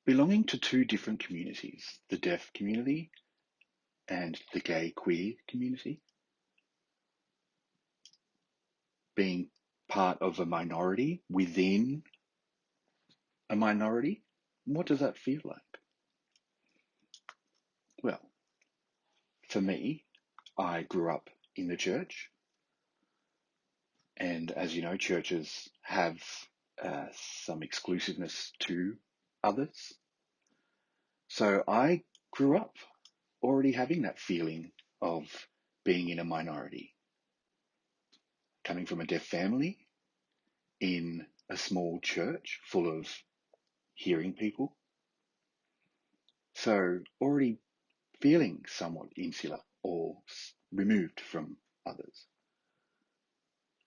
Belonging to two different communities, the deaf community and the gay queer community, being part of a minority within a minority, what does that feel like? Well, for me, I grew up in the church, and as you know, churches have some exclusiveness to others. So I grew up already having that feeling of being in a minority, coming from a deaf family in a small church full of hearing people. So already feeling somewhat insular or removed from others.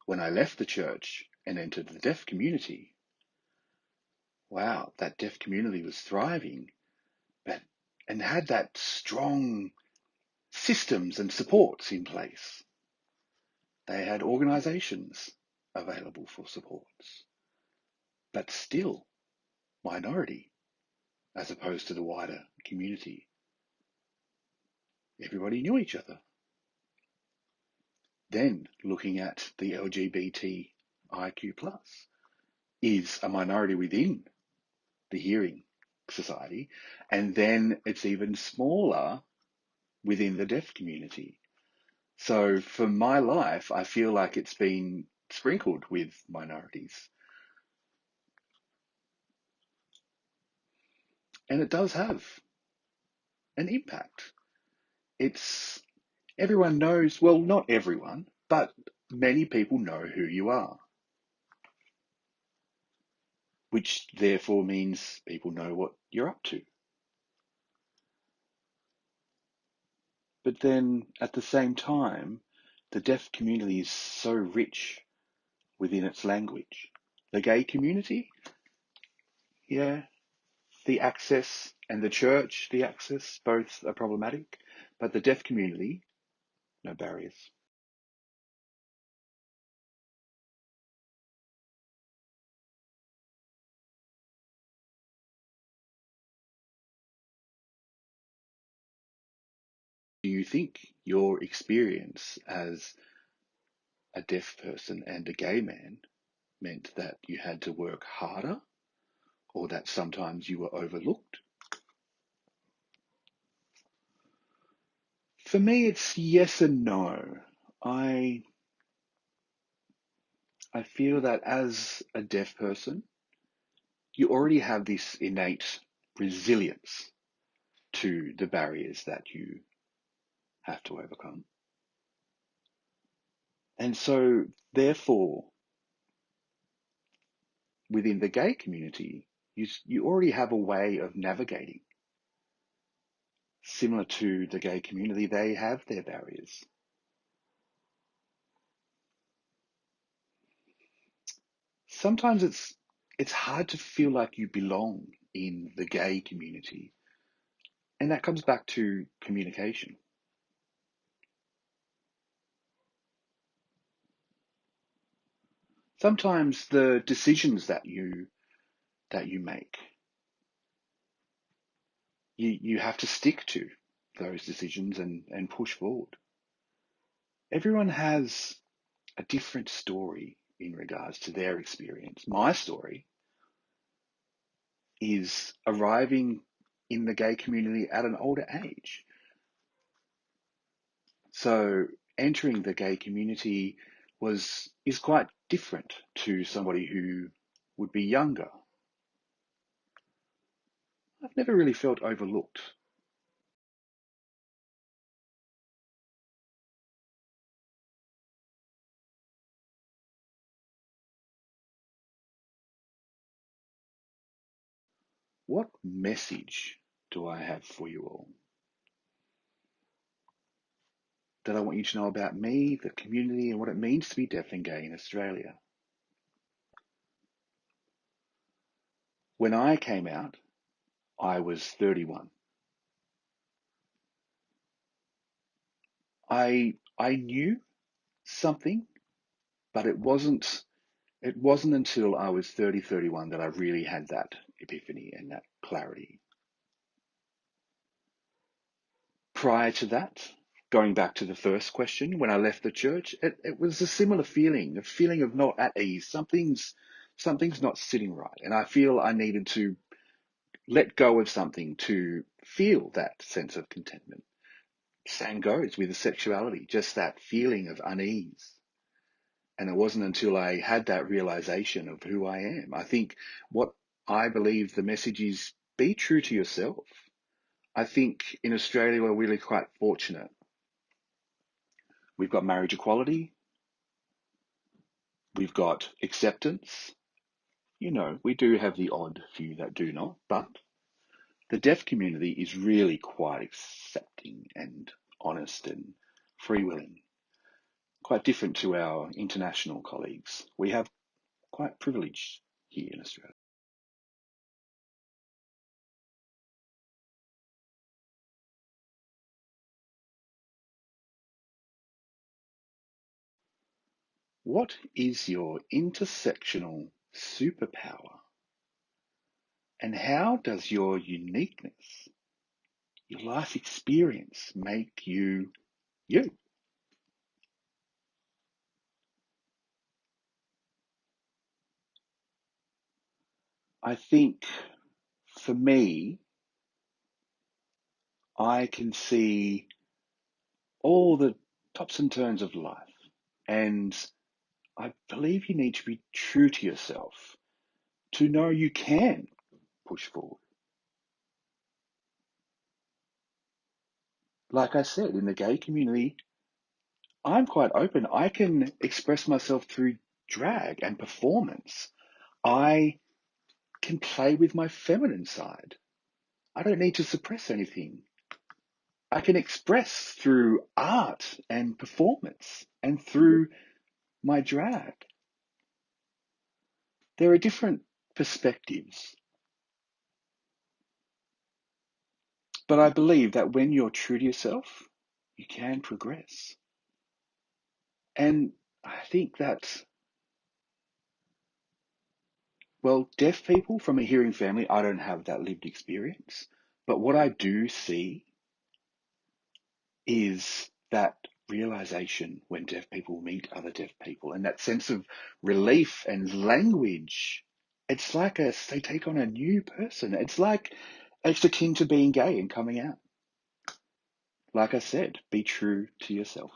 When I left the church and entered the deaf community, wow, that deaf community was thriving and had that strong systems and supports in place. They had organisations available for supports, but still minority as opposed to the wider community. Everybody knew each other. Then looking at the LGBTIQ+ is a minority within the hearing society, and then it's even smaller within the deaf community. So for my life, I feel like it's been sprinkled with minorities. And it does have an impact. Everyone knows, well, not everyone, but many people know who you are, which therefore means people know what you're up to. But then at the same time, the deaf community is so rich within its language. The gay community, yeah, the access, and the church, the access, both are problematic. But the deaf community, no barriers. Do you think your experience as a deaf person and a gay man meant that you had to work harder or that sometimes you were overlooked? For me, it's yes and no. I I feel that as a deaf person, you already have this innate resilience to the barriers that you have to overcome. And so, therefore, within the gay community, you already have a way of navigating. Similar to the gay community, they have their barriers. Sometimes it's hard to feel like you belong in the gay community. And that comes back to communication. Sometimes the decisions that you make, you have to stick to those decisions and push forward. Everyone has a different story in regards to their experience. My story is arriving in the gay community at an older age. So entering the gay community is quite different to somebody who would be younger. I've never really felt overlooked. What message do I have for you all? That I want you to know about me, the community, and what it means to be deaf and gay in Australia. When I came out, I was 31. I knew something, but it wasn't until I was 31 that I really had that epiphany and that clarity. Prior to that, going back to the first question, when I left the church, it was a similar feeling, a feeling of not at ease. Something's not sitting right. And I feel I needed to let go of something to feel that sense of contentment. Same goes with the sexuality, just that feeling of unease. And it wasn't until I had that realization of who I am. I think what I believe the message is, be true to yourself. I think in Australia, we're really quite fortunate. We've got marriage equality. We've got acceptance. We do have the odd few that do not, but the deaf community is really quite accepting and honest and free-willing, quite different to our international colleagues. We have quite privilege here in Australia. What is your intersectional superpower? And how does your uniqueness, your life experience make you you? I think for me, I can see all the tops and turns of life. And I believe you need to be true to yourself to know you can push forward. Like I said, in the gay community, I'm quite open. I can express myself through drag and performance. I can play with my feminine side. I don't need to suppress anything. I can express through art and performance and through my drag. There are different perspectives, but I believe that when you're true to yourself, you can progress. And I think that, well, deaf people from a hearing family, I don't have that lived experience. But what I do see is that realization when deaf people meet other deaf people and that sense of relief and language. It's like they take on a new person. It's akin to being gay and coming out. Like I said, be true to yourself.